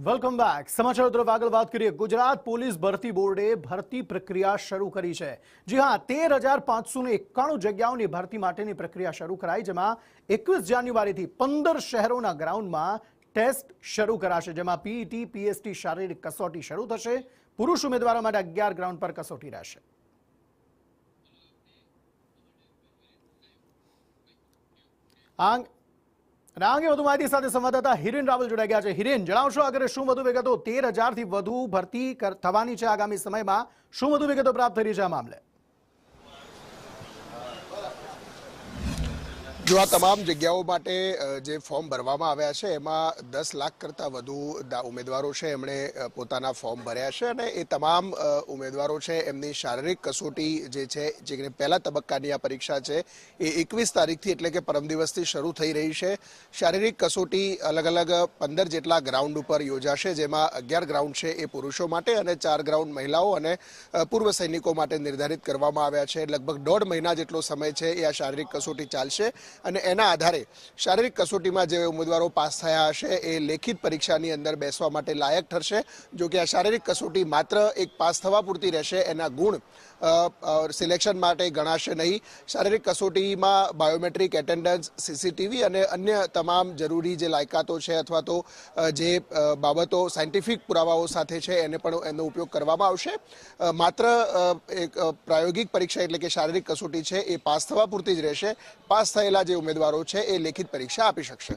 Welcome back. સમાચાર તરફ આગળ વાત કરીએ. ગુજરાત પોલીસ ભરતી બોર્ડે ભરતી પ્રક્રિયા શરૂ કરી છે. જી હા, 13,591 જગ્યાઓની ભરતી માટેની પ્રક્રિયા શરૂ કરાઈ, જેમાં 21 જાન્યુઆરીથી 15 શહેરોના ગ્રાઉન્ડમાં ટેસ્ટ શરૂ કરાશે, જેમાં પીઈટી, પીએસટી શારીરિક કસોટી શરૂ થશે. પુરુષ ઉમેદવારો માટે 11 ગ્રાઉન્ડ પર કસોટી રહેશે. આ અંગે વધુ માહિતી સાથે સંવાદદાતા હિરેન રાવલ જોડાઈ ગયા છે. હિરેન, જણાવશો આગળ શું વધુ વિગતો? 13,000થી વધુ ભરતી થવાની છે આગામી સમયમાં. શું વધુ વિગતો પ્રાપ્ત થઈ રહી છે આ મામલે? જો આ તમામ જગ્યાઓ માટે જે ફોર્મ ભરવામાં આવ્યા છે એમાં 10 લાખ કરતાં વધુ ઉમેદવારો છે, એમણે પોતાના ફોર્મ ભર્યા છે અને એ તમામ ઉમેદવારો છે એમની શારીરિક કસોટી જે છે, જે પહેલા તબક્કાની આ પરીક્ષા છે એ 21 તારીખથી એટલે કે પરમ દિવસથી શરૂ થઈ રહી છે. શારીરિક કસોટી અલગ અલગ 15 જેટલા ગ્રાઉન્ડ ઉપર યોજાશે, જેમાં 11 ગ્રાઉન્ડ છે એ પુરુષો માટે અને 4 ગ્રાઉન્ડ મહિલાઓ અને પૂર્વ સૈનિકો માટે નિર્ધારિત કરવામાં આવ્યા છે. લગભગ 1.5 મહિના જેટલો સમય છે એ આ શારીરિક કસોટી ચાલશે અને એના આધારે શારીરિક કસોટીમાં જે ઉમેદવારો પાસ થયા હશે એ લેખિત પરીક્ષાની અંદર બેસવા માટે લાયક ઠરશે. જો કે આ શારીરિક કસોટી માત્ર એક પાસ થવા પૂરતી રહેશે, એના ગુણ સિલેક્શન માટે ગણાશે નહીં. શારીરિક કસોટીમાં બાયોમેટ્રિક, એટેન્ડન્સ, સીસીટીવી અને અન્ય તમામ જરૂરી જે લાયકાતો છે અથવા તો જે બાબતો સાયન્ટિફિક પુરાવાઓ સાથે છે એને પણ એનો ઉપયોગ કરવામાં આવશે. માત્ર એક પ્રાયોગિક પરીક્ષા એટલે કે શારીરિક કસોટી છે એ પાસ થવા પૂરતી જ રહેશે. પાસ થયેલા જે ઉમેદવારો છે એ લેખિત પરીક્ષા આપી શકશે.